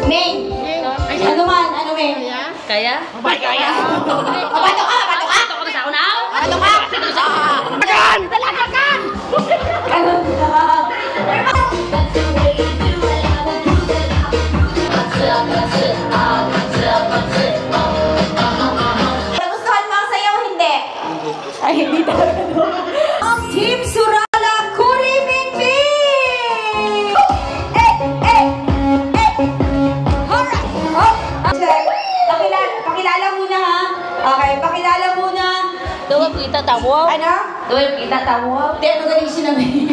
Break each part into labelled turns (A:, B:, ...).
A: Ming! Ano man? Ano, Ming?
B: Kaya?
A: Kaya? Bato ka! Bato ka!
B: Bato ka sa unaw?
A: Bato ka!
C: Agan!
A: Talagakan! Ganun lang. Nagustuhan mo ang sayaw, hindi? Ay, hindi talaga. Ang Team Surala, Kuri Mingbing! Alright! Oh! Pakilala muna ha. Okay, pakilala muna.
B: Tuwag kita tawaw.
A: Ano?
B: Tuwag kita tawaw.
A: Hindi, ano galing sinabi?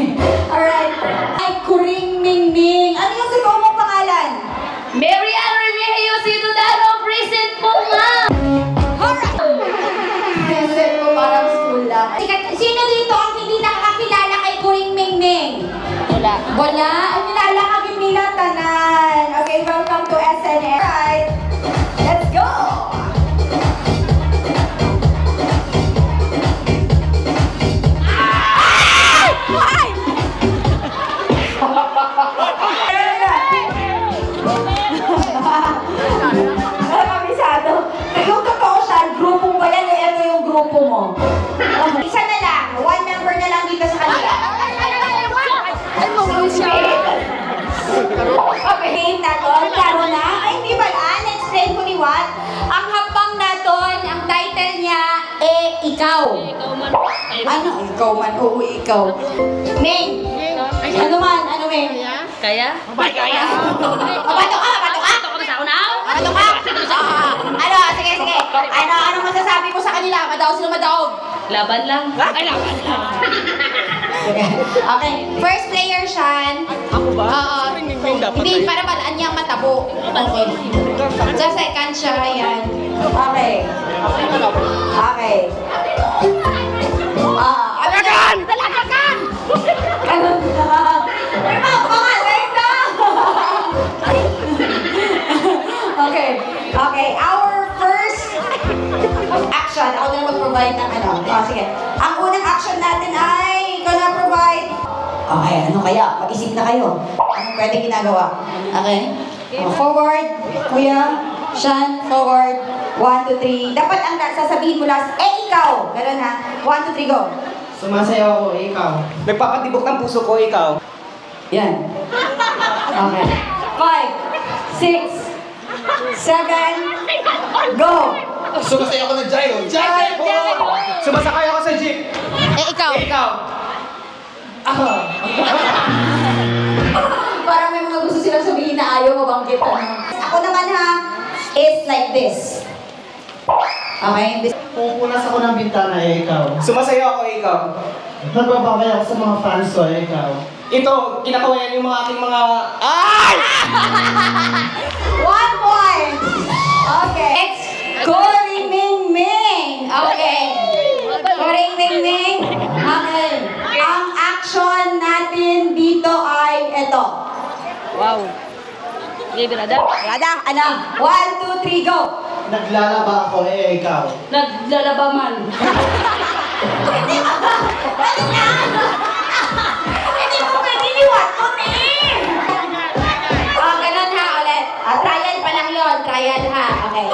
A: Alright. Ay, Kuring Mingbing. Ano yung totoo mong pangalan?
B: Mary Ann Remigio Ciudadano, present po ma'am.
A: Alright. Present mo parang school lang. Sino dito ang hindi nakakakilala kay Kuring Mingbing?
B: Wala.
A: Wala? Ay, nilalakagin nila tanan. Okay, welcome to SNR. Alright. Let's go! Kabisado. Yung totoo siya, grupo ba yan? Ito yung grupo mo. Isa na lang. One member na lang dito sa kanila.
B: Ay, mawala siya.
A: Okay, game na to. Klaro na? Ay, hindi ba lang? Explain ko ni Wat. Ang hapang na doon, ang title niya, Ikaw.
B: Ikaw man.
A: Ano? Ikaw man. Oo, ikaw. Ming! Ano man? Ano, Ming?
B: Kaya?
C: Kaya!
A: Bato ka! Bato ka!
B: Bato ka sa unaw?
A: Bato ka! Ano? Sige, sige. Ano masasabi mo sa kanila? Madaog sila madaog.
B: Laban lang. Ay, laban lang.
A: Okay. First player, Shan.
C: Ako ba?
A: Oo. Hindi, para malaan niyang matabo. Okay. Sa second siya, yan. Okay. Okay.
C: Agan!
A: Talagakan! Ganun lang. May mga wait na! Okay. Okay. Our first action. Ako na mag-provide ng ano. Oh, sige. Ang unang action natin ay ikaw na provide. Okay, ano kaya? Mag-isip na kayo. Anong pwede ginagawa? Okay? Forward. Kuya. Shan. Forward. 1, 2, 3. Dapat ang sasabihin mo last, ikaw. Ganun ha. 1, 2, 3, go.
D: Sumasayaw ako, ikaw. Nagpapatibok ng puso ko, ikaw.
A: Yan. Okay. 5, 6, 7, go!
D: Sumasayaw ako ng gyro. Gyro! Sumasakay ako sa jeep.
A: Ikaw.
D: Ikaw. Ako.
A: Parang may mga gusto silang sabihin na ayaw mabanggit. Ako naman ha, is like this. Okay?
E: Pupunas ako ng bintana, ikaw.
D: Sumasayaw ako, ikaw.
E: Nagbabakay ako sa mga fans ko, ikaw.
D: Ito, kinakawayan yung mga aking mga... Ay!
A: 1 point! Okay. It's Kuri Mingbing! Okay. Kuri Mingbing. Okay. Ang action natin dito ay ito.
B: Wow. Sige, Birada.
A: Rada, ano? 1, 2, 3, go!
E: Naglalaba ako, ikaw.
B: Naglalabaman.
A: Hindi mo ba? Ano na? Hindi mo pwede liwat mo, Ming! Oh, ganun ha, ulit. Trial pa lang yun. Trial ha. Okay.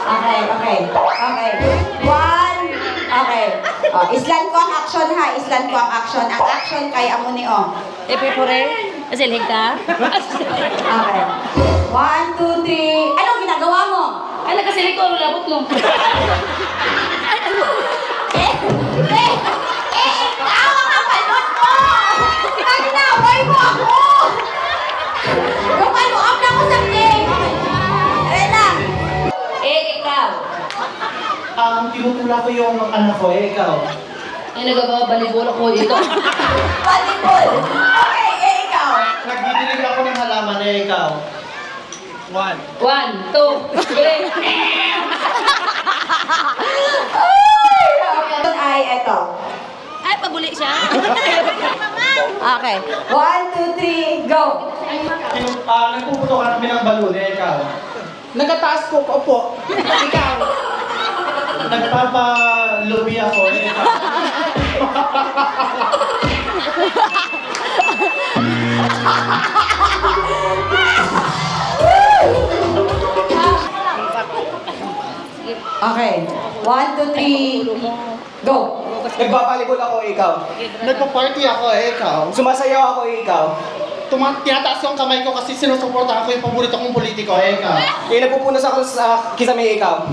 A: Okay, okay. Okay. 1. Okay. Oh, islan ko ang action ha. Islan ko ang action. Ang action kay Amuni, oh.
B: Epipure. Asilhig ka?
A: Okay. 1, 2, 3. Anong ginagawa mo?
B: Ay, nagkasilig ko. Labot mo.
A: Ikaw ang napanood mo! Naginaway mo ako! Lumaluam na ako sa play! Rena!
B: Ikaw.
E: Tinutula ko yung anak ko, ikaw.
B: Ay, nagbabalibol ako dito.
A: Volleyball! Okay, ikaw!
E: Nagdidilig ako ng halaman, ikaw. 1.
B: 1, 2, 3.
A: Ay, eto.
B: Ay, pabuli siya.
A: Okay. 1, 2, 3, go!
E: Nagpuputokan kami ng balon, ikaw.
D: Nagataas ko, opo. Ikaw.
E: Nagpapalubi ako, ikaw.
A: Woo! Okay. 1, 2, 3. Go.
D: Nagbabalibol ako, ikaw.
E: Nagpa-party ako, ikaw.
D: Sumasayaw ako, ikaw.
E: Tinataas ko ang kamay ko kasi sinusuportahan ko yung paborito kong politiko, ikaw.
D: Nagpupunas ako sa kisame, ikaw.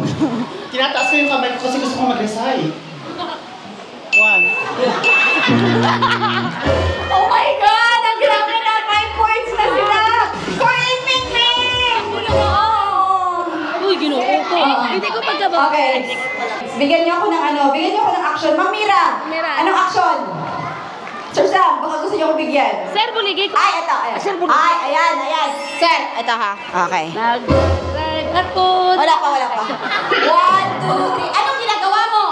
E: Tinataas ko yung kamay ko kasi gusto ko mag-resign. 1.
A: Oh my God! Ang grabe na! 5 points na sila! Corin Mingming!
B: Uy, ginoo ko. Hindi ko pagkabang.
A: Okay. Bigyan niyo ako ng bigyan niyo ako ng action. Ma'am Mira!
B: Mira.
A: Anong action? Sir Sam, baka gusto niyo akong bigyan.
B: Sir, buligay ko.
A: Ay, ito. Ayan. Ay, ayan. Sir, ito ha. Okay.
B: Nag-drive ako.
A: Wala pa. 1, 2, 3. Anong ginagawa mo?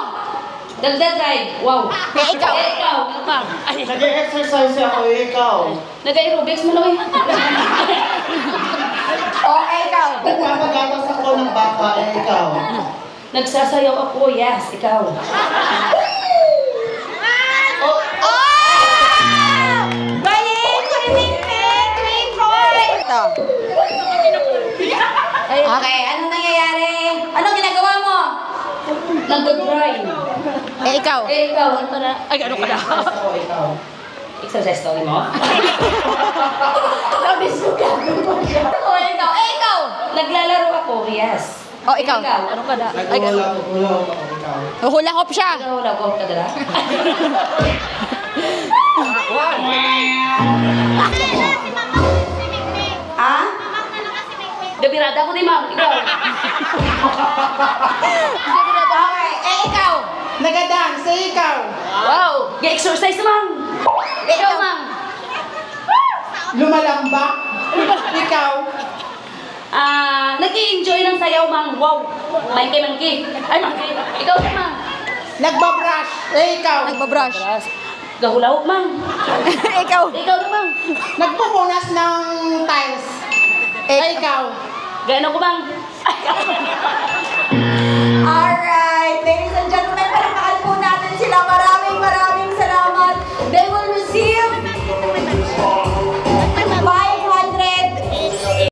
B: Nagda-drive. Wow.
A: Ikaw.
B: Ikaw. Ano pa? Ay,
E: Nag-exercise ako, ikaw.
B: nag-aerobics mo na eh.
A: Okay, ikaw.
E: Nagpapagatas ako ng baka, ikaw.
B: Nagsasayaw ako. Yes, ikaw.
A: Galing! Corin Mingming! 3 points! Ito. Okay, anong nangyayari? Anong ginagawa mo?
B: Nagda-drive.
A: Ikaw.
B: Ikaw. Ano ka na? Ay, ano ka na?
E: Exercise ako, ikaw.
B: Exercise story mo?
A: Nabis ko ka. Ikaw.
B: Naglalaro ako. Yes.
A: Oh, ikaw.
B: Ano ka na?
E: Nag-hula ako, ikaw.
A: Hula hop siya.
B: Wala ko ka na.
A: Ha?
B: Gabirada ko din, ma'am. Ikaw.
A: Okay, ikaw.
E: Nagadance, ikaw.
B: Wow. Ga-exercise, ma'am. Ikaw, ma'am.
E: Lumalamba. Ikaw.
B: Nag-i-enjoy ng sayaw, ma'am. Wow. Mangki. Ay, mangki. Ikaw, ma'am.
E: Nagbabrush. Ikaw.
A: Nagbabrush.
B: Gahulaw, ma'am.
A: Ikaw.
B: Ikaw naman.
E: Nagpupunas ng tiles. Ikaw.
B: Gano'n ko, ma'am.
A: Alright, ladies